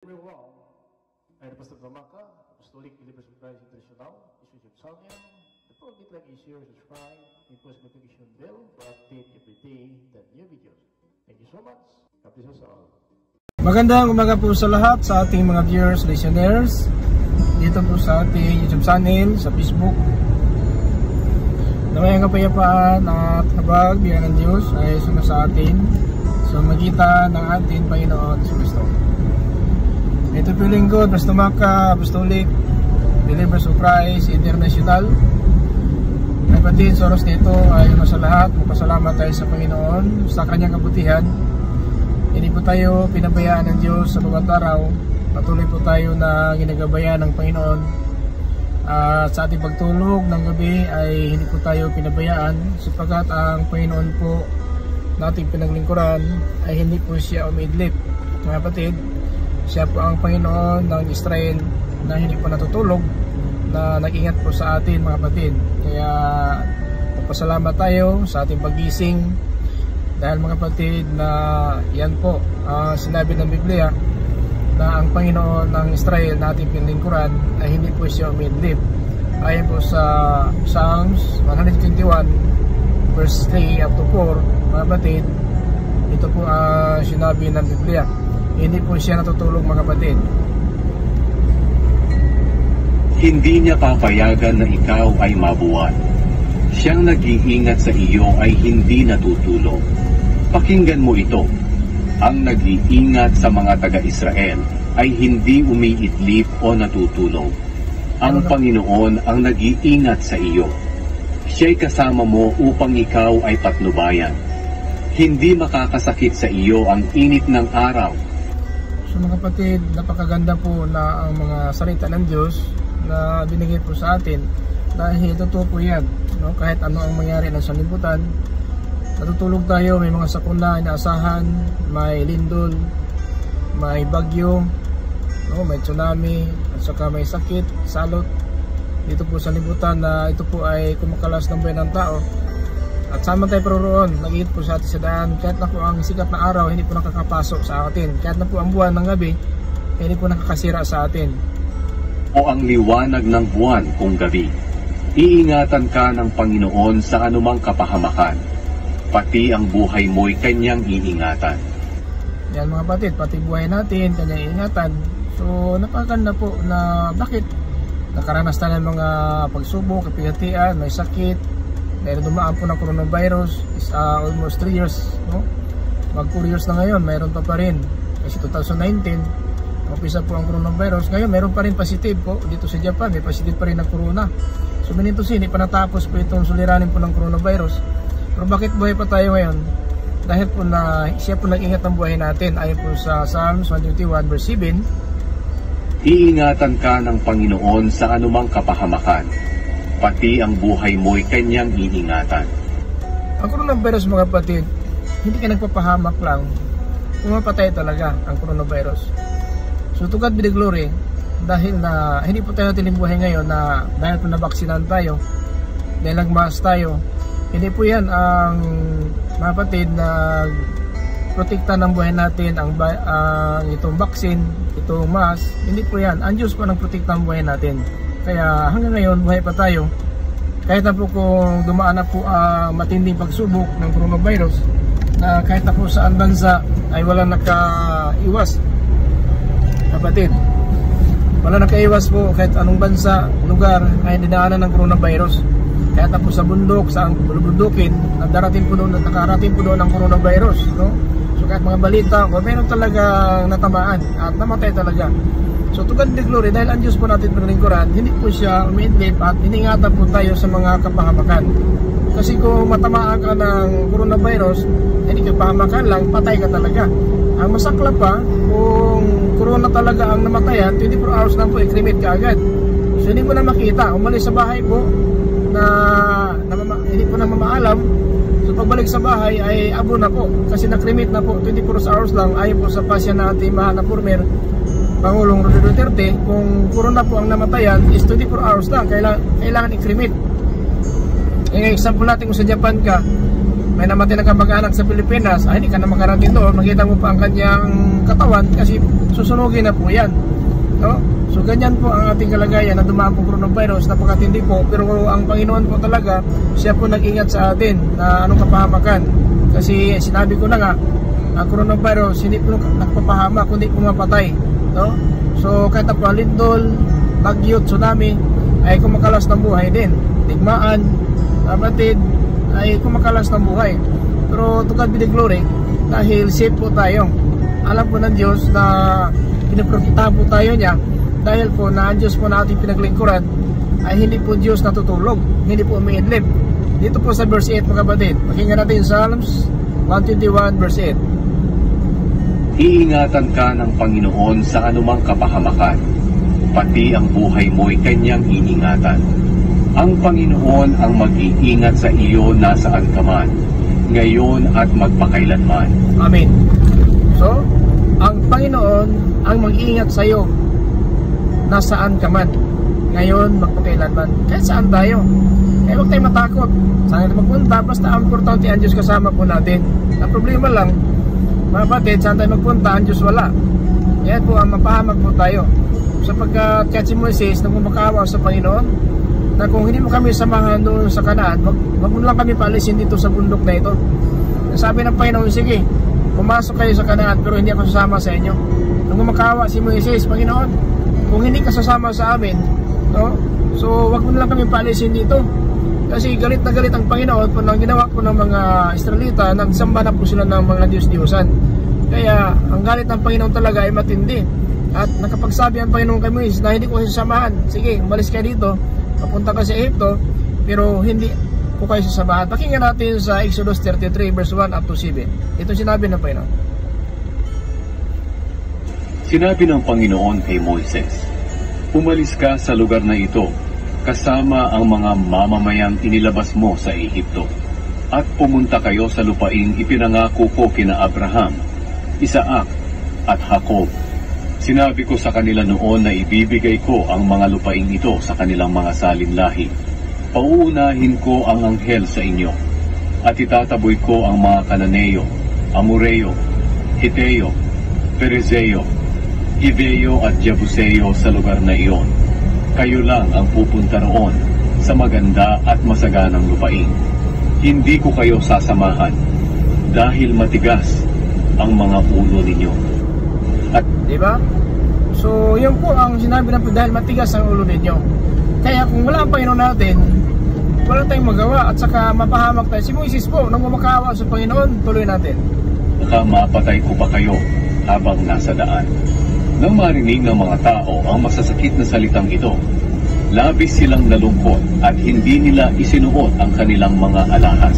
Everyone, ay Pastor Damaka, Apostolic Believers of Christ International, Bishop Samuel. The program like is share, subscribe, and press notification bell for update every day the new videos. Thank you so much. God bless us all. Magandang umaga po sa lahat sa ating mga viewers, listeners dito po sa ating YouTube channel, sa Facebook. Naway ang kapayapaan at habag biyaya ng Diyos ay suma sa atin sa magitan ng ating Panginoon sa Kristo. Ito po lingkod, Pastor Damaka, Apostolic Believers of Christ International. Ay pati sa oras nito ay sa lahat, magpasalamat tayo sa Panginoon sa kanyang kabutihan. Hindi po tayo pinabayaan ng Diyos sa bawat araw. Patuloy po tayo na ginagabayan ng Panginoon. Sa ating pagtulog ng gabi ay hindi po tayo pinabayaan sapagkat ang Panginoon po nating pinaglingkuran ay hindi po siya umiidlip. Mga kapatid, siya po ang Panginoon ng Israel na hindi po natutulog, na nag-ingat po sa atin mga kapatid. Kaya magpasalamat tayo sa ating pagising dahil mga kapatid na yan po sinabi ng Biblia na ang Panginoon ng Israel na ating pinlingkuran ay hindi po siya umidlip. Ayon po sa Psalms 121 verse 3 up to 4 mga kapatid, ito po sinabi ng Biblia. Hindi po siya natutulog mga kapatid. Hindi niya papayagan na ikaw ay mabuwan. Siyang nag-iingat sa iyo ay hindi natutulog. Pakinggan mo ito. Ang nag-iingat sa mga taga-Israel ay hindi umiitlip o natutulog. Ang Panginoon ang nag-iingat sa iyo. Siya'y kasama mo upang ikaw ay patnubayan. Hindi makakasakit sa iyo ang init ng araw. So mga kapatid, napakaganda po na ang mga salita ng Diyos na binigay po sa atin dahil totoo po yan, no? Kahit ano ang mangyari ng sanlibutan, natutulog tayo, may mga sakuna inaasahan, may lindol, may bagyo, no? May tsunami, at saka may sakit, salot dito po sa libutan na ito po ay kumakalas ng buhay ng tao. At sama tayo paroroon, nag-iit po sa atin sa daan. Kahit na po ang sikat na araw, hindi po nakakapasok sa atin. Kahit na po ang buwan ng gabi, hindi po nakakasira sa atin. O ang liwanag ng buwan kung gabi. Iingatan ka ng Panginoon sa anumang kapahamakan. Pati ang buhay mo'y kanyang iingatan. Yan mga kapatid, pati buhay natin, kanyang iingatan. So napakaganda po na bakit nakaranas tayo ng mga pagsubok, kapigatian, may sakit. Dahil dumaan po ng coronavirus is almost 3 years, no? Mag 4 years na ngayon, mayroon pa rin. Kasi 2019, umpisa po ang coronavirus. Ngayon, mayroon pa rin positive po dito sa Japan. May positive pa rin ng corona. So, minito hindi pa natapos po itong suliranin po ng coronavirus. Pero bakit buhay pa tayo ngayon? Dahil po na siya po nag-ingat ng buhay natin. Ayon po sa Psalms 121 verse 7. Iingatan ka ng Panginoon sa anumang kapahamakan. Pati ang buhay mo'y kanyang iingatan. Ang coronavirus mga kapatid, hindi ka nagpapahamak lang, pumapatay talaga ang coronavirus. So to God be the glory, dahil na hindi po tayo tinimbuhay ngayon na dahil po nabaksinan tayo, dahil nagmask tayo, hindi po yan ang mga kapatid na protekta ng buhay natin, ang itong vaccine, itong mask, hindi po yan. Ang Diyos po ang protekta ng buhay natin. Kaya hanggang ngayon buhay pa tayo. Kahit na po kung dumaan na po matinding pagsubok ng coronavirus, na kahit na po saan bansa ay walang nakaiwas. Kapatid, walang nakaiwas po kahit anong bansa, lugar ay dinaanan ng coronavirus. Kahit na po sa bundok, sa bundukin, nakarating po doon ang coronavirus, no? So kahit mga balita, meron talagang natamaan at namatay talaga. So to God be glory, dahil ang Diyos po natin pinalingkuran, hindi po siya umiidlip at iningatan po tayo sa mga kapahamakan. Kasi kung matamaan ka ng coronavirus, hindi ka pahamakan lang, patay ka talaga. Ang masakla pa, kung corona talaga ang namatayan, 24 hours lang po, i-cremate ka agad. So hindi mo na makita, umalis sa bahay po, hindi po na mamaalam. So pagbalik sa bahay ay abo na po, kasi na-cremate na po, 24 hours lang, ayon po sa pasya na ating mahal na former Pangulong Rodrigo Duterte. Kung corona po ang namatayan is 24 hours lang, kailangan i-cremate. Yung example natin kung sa Japan ka, may namatay na kamag-anak sa Pilipinas, ay hindi ka na makarating doon, makita mo pa ang kanyang katawan kasi susunugin na po yan, no? So ganyan po ang ating kalagayan na dumaan po coronavirus, napakatindi po, pero ang Panginoon po talaga, siya po nag-ingat sa atin na anong kapahamakan. Kasi sinabi ko na nga, ang coronavirus hindi po nagpapahama kundi pumapatay, no? So kahit po lindol, bagyo, tsunami ay kumakalas ng buhay din. Digmaan, kapatid, ay kumakalas ng buhay. Pero to God be the glory, dahil safe po tayo. Alam po ng Diyos na pinaprotektahan po tayo niya, dahil po na ang Diyos po na ating pinaglingkuran ay hindi po Diyos natutulog, hindi po umiidlip. Dito po sa verse 8 mga kapatid, pakinggan natin Psalms 121 verse 8. Iingatan ka ng Panginoon sa anumang kapahamakan, pati ang buhay mo'y kanyang iingatan. Ang Panginoon ang mag-iingat sa iyo nasaan ka man, ngayon at magpakailanman. Amen. So, ang Panginoon ang mag-iingat sa iyo nasaan ka man, ngayon magpakailanman. Kahit saan tayo, kaya huwag tayo matakot. Saan tayo magpunta, basta ang importante ang Diyos kasama po natin. Ang problema lang, mga kapatid, saan tayo magpunta, ang Diyos wala. Yan po ang mapahamag po tayo. Sapagkat kahit si Moises nang kumakawa sa Panginoon, na kung hindi mo kami samahan doon sa Kanaan, wag mo lang kami paalisin dito sa bundok na ito. Sabi ng Panginoon, sige, pumasok kayo sa Kanaan pero hindi ako sasama sa inyo. Nung kumakawa si Moises, Panginoon, kung hindi ka sasama sa amin, no? So wag mo lang kami paalisin dito. Kasi galit na galit ang Panginoon po nang ginawa po ng mga Israelita, nagsamba na po sila ng mga Diyos-Diyosan. Kaya ang galit ng Panginoon talaga ay matindi. At nakapagsabi ang Panginoon kay Moises na hindi ko sasamahan. Sige, umalis ka dito, papunta ka sa Egypto, pero hindi ko kayo sasamahan. Pakinggan natin sa Exodus 33 verse 1 up to 7. Ito sinabi ng Panginoon. Sinabi ng Panginoon kay Moises, umalis ka sa lugar na ito, kasama ang mga mamamayang inilabas mo sa Ehipto, at pumunta kayo sa lupaing ipinangako ko kina Abraham, Isaac, at Jacob. Sinabi ko sa kanila noon na ibibigay ko ang mga lupaing ito sa kanilang mga salinlahi. Pauunahin ko ang anghel sa inyo, at itataboy ko ang mga Kananeo, Amoreo, Hiteo, Perezeo, Hiveo at Jebuseo sa lugar na iyon. Kayo lang ang pupunta roon sa maganda at masaganang lupain. Hindi ko kayo sasamahan dahil matigas ang mga ulo ninyo. At diba? So yun po ang sinabi ng dahil matigas ang ulo ninyo. Kaya kung wala ang Panginoon natin, wala tayong magawa at saka mapahamak tayo. Si Moises po, nang kumakawa sa Panginoon, tuloy natin. Baka mapatay ko pa kayo habang nasa daan. Nang marinig ng mga tao ang masasakit na salitang ito, labis silang nalungkot at hindi nila isinuot ang kanilang mga alahas.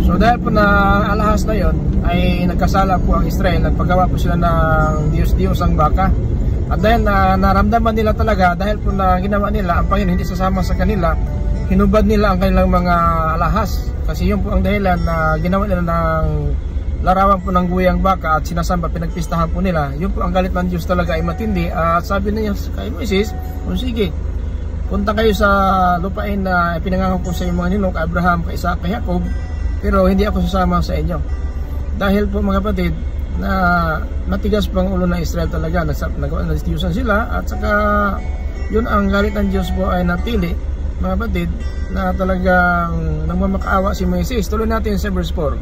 So dahil po na alahas na yon ay nagkasala po ang Israel, nagpagawa po sila ng Diyos-Diyos ang baka. At dahil na naramdaman nila talaga, dahil po na ginawa nila, ang Panginoon hindi sasama sa kanila, hinubad nila ang kanilang mga alahas. Kasi yun po ang dahilan na ginawa nila ng larawan po ng guyang baka at sinasamba, pinagpistahan po nila. Yun po ang galit ng Diyos talaga ay matindi. At sabi niya kay Moises, sige, punta kayo sa lupain na pinangako ko sa mga ninong, kay Abraham, kay Isaac, kay Jacob, pero hindi ako sasama sa inyo. Dahil po mga kapatid, na matigas po ang ulo ng Israel talaga, nagawa ng Diyusan sila, at saka yun ang galit ng Diyos po ay natili, mga kapatid, na talagang nagmamakaawa si Moises. Tuloy natin sa verse 4.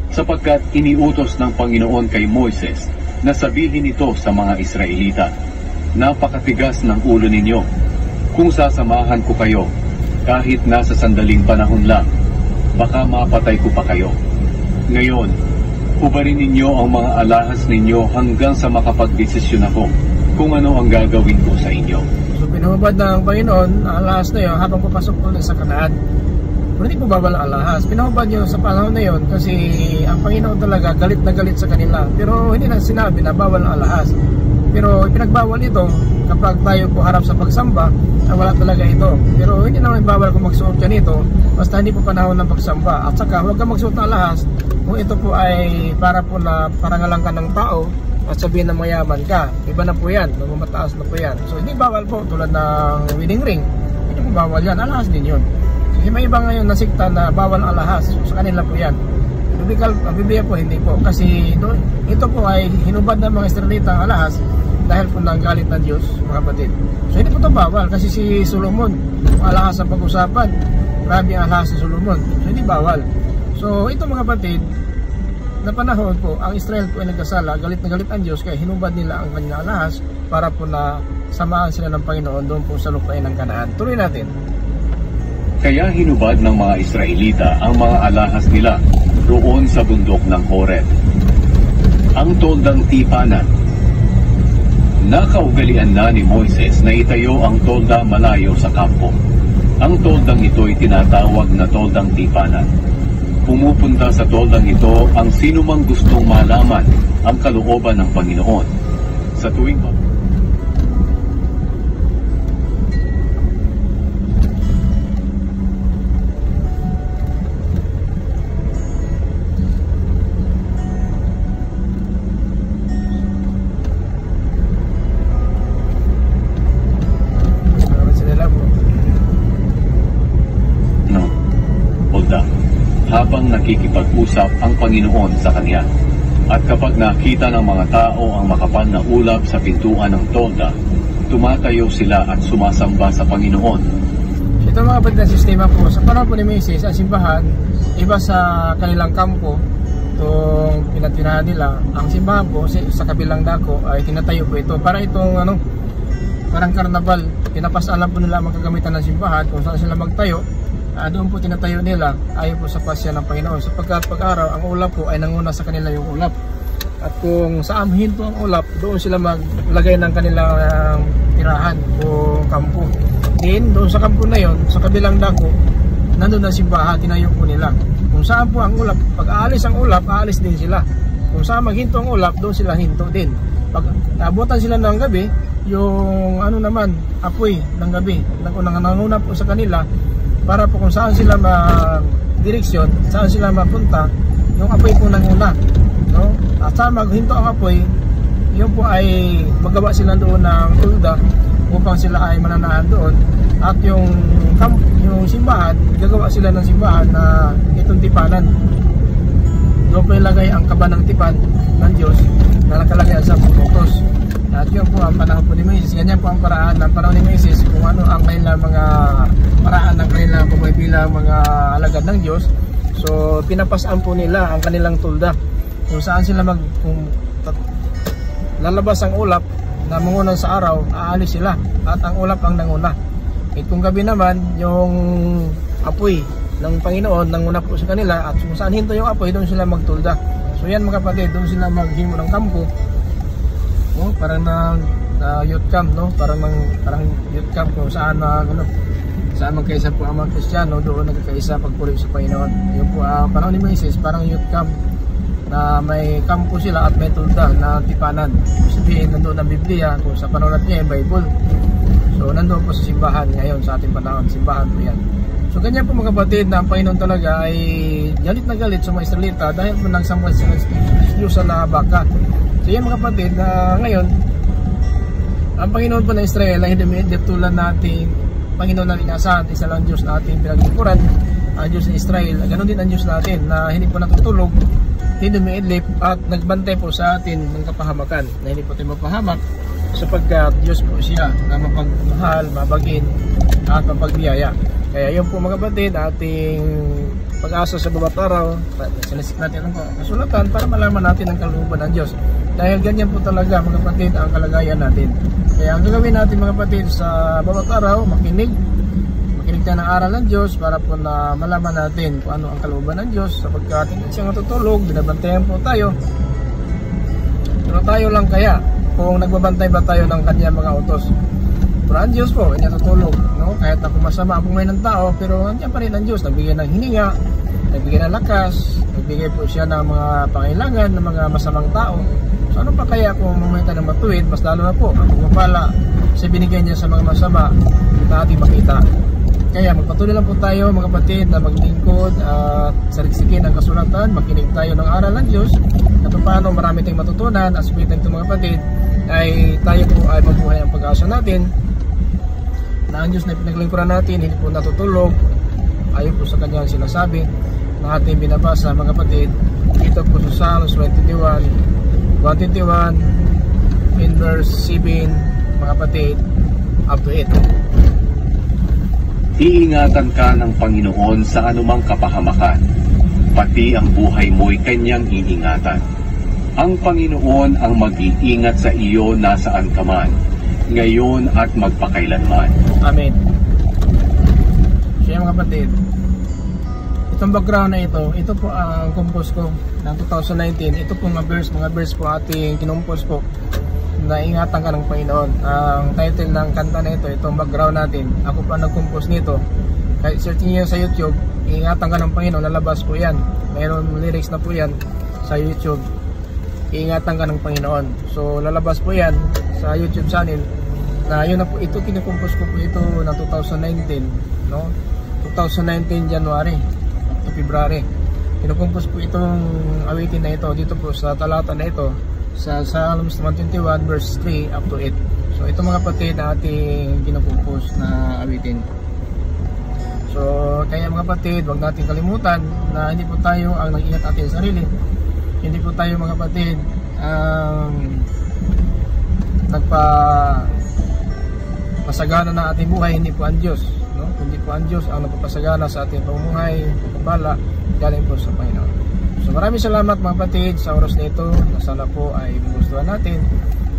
Sapagkat iniutos ng Panginoon kay Moises na sabihin ito sa mga Israelita, napakatigas ng ulo ninyo. Kung sasamahan ko kayo, kahit nasa sandaling panahon lang, baka mapatay ko pa kayo. Ngayon, hubarin ninyo ang mga alahas ninyo hanggang sa makapagdesisyon ako kung ano ang gagawin ko sa inyo. So pinahubad ng Panginoon ang alahas na yun habang papasok po sa Kanaan. Pero hindi po bawal ang alahas. Pinahubad nyo sa panahon na yun kasi ang Panginoon talaga galit na galit sa kanila. Pero hindi na sinabi na bawal ang alahas. Pero ipinagbawal ito kapag tayo po harap sa pagsamba, wala talaga ito. Pero hindi naman bawal kung magsuot ka nito basta hindi po panahon ng pagsamba. At saka huwag ka magsuot ng alahas kung ito po ay para po na parangalan ka ng tao at sabihin na mayaman ka. Iba na po yan, magmamataas na po yan. So hindi bawal po tulad ng wedding ring. Hindi po bawal yan, alahas din yun. So Kasi may iba ngayon na sikta na bawal ang alahas. So, sa kanila po yan. Ang Biblia po hindi po. Kasi ito po ay hinubad ng mga Israelita ang alahas dahil po nang galit ng Diyos, mga kapatid. So hindi po ito bawal kasi si Solomon, alahas ang pag-usapan. Grabe ang alahas si Solomon. So hindi bawal. So ito mga kapatid, na panahon po, ang Israel po ay nagkasala, galit na galit ang Diyos, kaya hinubad nila ang kanyang alahas para po na samahan sila ng Panginoon doon po sa lupain ng Kanaan. Tuloy natin. Kaya hinubad ng mga Israelita ang mga alahas nila roon sa bundok ng Horeb. Ang toldang tipanan. Nakaugalian na ni Moises na itayo ang tolda malayo sa kampo. Ang toldang ito'y tinatawag na toldang tipanan. Pumupunta sa toldang ito ang sinumang gustong malaman ang kalooban ng Panginoon. Sa tuwing habang nakikipag-usap ang Panginoon sa kanya. At kapag nakita ng mga tao ang makapal na ulap sa pintuan ng tolda, tumatayo sila at sumasamba sa Panginoon. Ito mga kapatid na sistema po, sa panahon po ni Moises, ang simbahan, iba sa kanilang kampo, itong pinatirahan nila, ang simbahan po sa kabilang dako ay tinatayo po ito. Para itong parang karnabal, pinapasalan po nila ang magagamitan ng simbahan kung saan sila magtayo. Doon po tinatayo nila ayon po sa pasya ng Panginoon, sapagkat pag-araw ang ulap po ay nanguna sa kanila yung ulap, at kung saan hinto ang ulap, doon sila maglagay ng kanilang tirahan o kampo. Din doon sa kampo na yon, sa kabilang dako, nandun ang simbahan, tinayo po nila. Kung saan po ang ulap, pag aalis ang ulap, aalis din sila. Kung saan maghinto ang ulap, doon sila hinto din. Pag abutan sila ng gabi, yung naman, apoy ng gabi, nanguna po sa kanila, para po kung saan sila direksyon, saan sila mapunta, yung apoy po nanguna, no? At saan maghinto ang apoy, yun po ay magawa sila doon ng tulda upang sila ay mananahan doon. At yung simbahan, gagawa sila ng simbahan na itong tipanan. Doon po ilagay ang kaba ng tipan ng Diyos na nakalagay sa putos. At yun po ang panahon po ni Moises. Ganyan po ang paraan ng panahon ni Moises, kung ano ang kanilang mga paraan ng kanilang buhay bilang mga alagad ng Diyos. So pinapasaan po nila ang kanilang tulda kung saan sila lalabas ang ulap na mangunan sa araw, aalis sila at ang ulap ang nanguna. At kung gabi naman, yung apoy ng Panginoon nanguna po sa kanila, at kung saan hinto yung apoy, doon sila magtulda. So yan mga kapatid, doon sila maghimo ng kampo. Parang youth camp, no? Parang youth camp kung saan saan magkaisa po ang mga Kristiyano, doon nagkakaisa pagpuri sa Panginoon. Yung po panahon ni Moises, parang youth camp na may kampo sila at may tulda na tipanan. Sabihin, nandoon ang Biblia, kung sa panahon natin yung Bible. So nandoon po sa simbahan ngayon, sa ating panahon, simbahan po yan. So ganyan po mga kapatid, na ang Panginoon talaga ay galit na galit sa mga Israelita dahil po nagsamba sa Diyos na baka. So yan mga kapatid, ngayon ang Panginoon po na Israel ay hindi umiidlip tulad natin Panginoon na inasahan, isa lang Diyos na ating pinaglingkuran, ang Diyos ng Israel. Ganon din ang Diyos natin na hindi po natutulog, hindi umiidlip at nagbantay po sa atin ng kapahamakan, na hindi po tayo mapahamak sapagkat Diyos po siya na mapagmahal, mabagin at mapagbiyaya. Kaya yun po mga kapatid, ating pag-asa sa bawat araw, sinisik natin ang kasulatan para malaman natin ang kalooban ng Diyos. Dahil ganyan po talaga mga kapatid ang kalagayan natin. Kaya ang gagawin natin mga kapatid sa bawat araw, makinig tayo ng aral ng Diyos para po na malaman natin kung ano ang kalooban ng Diyos, sapagkat hindi siya natutulog, binabantayan po tayo. Pero tayo lang kaya kung nagbabantay ba tayo ng kanyang mga utos. Pero ang Diyos po, hindi natutulog, no? Kahit ako masama ang buhay ng tao, pero nandiyan pa rin ang Diyos, nagbigay ng hininga, nagbigay ng lakas, nagbigay po siya ng mga pangailangan ng mga masamang tao. So ano pa kaya kung mamaya ng matuwid, mas lalo na po ang pumapala sa binigay niya sa mga masama na ating makita. Kaya magpatuloy lang po tayo mga kapatid na maglingkod at saliksikin ang kasulatan, makinig tayo ng aral ng Diyos, at paano marami tayong matutunan. At sabihin ito mga kapatid, ay tayo po ay mabuhay ang pag-asa natin, na ang Diyos na pinaglingkuran natin, hindi po natutulog, ayon po sa kanyang sinasabi na ating binabasa mga kapatid dito po sa Psalms 121 in verse 7 mga kapatid up to 8. Iingatan ka ng Panginoon sa anumang kapahamakan, pati ang buhay mo'y kanyang iingatan. Ang Panginoon ang mag-iingat sa iyo nasaan ka man, ngayon at magpakailanman. Amen. So mga kapatid, itong background na ito po ang compose ko ng 2019. Ito po mga verse po ating kinumpose po na ingatan ka ng Panginoon. Ang title ng kanta na ito, itong background natin, ako po ang nag-compose nito. Kahit searching nyo sa YouTube, ingatan ka ng Panginoon, lalabas po yan. Mayroon lyrics na po yan sa YouTube, ingatan ka ng Panginoon. So lalabas po yan sa YouTube channel na yun na po, ito kinukompose ko po ito na 2019, no? 2019 January to February. Kinukompose po itong awitin na ito dito po sa talata na ito sa Psalms 121 verse 3 up to 8. So ito mga kapatid na ating kinukompose na awitin. So kaya mga kapatid, huwag natin kalimutan na hindi po tayo ang nag-ingat ating sarili. Hindi po tayo mga kapatid nagpapasagana ng ating buhay, hindi po ang Diyos, no? Kundi po ang Diyos ang nagpapasagana sa ating pamumuhay, pagpapala galing po sa Panginoon. So maraming salamat mga kapatid sa oras na ito, na sana po ay gustuhan natin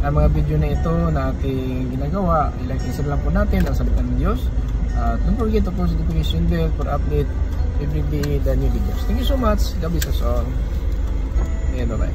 ang mga video na ito na ating ginagawa. I-like and share lang po natin ang salita ng Diyos. Don't forget to post the notification bell for update every day the new videos. Thank you so much. God bless us all. And bye-bye.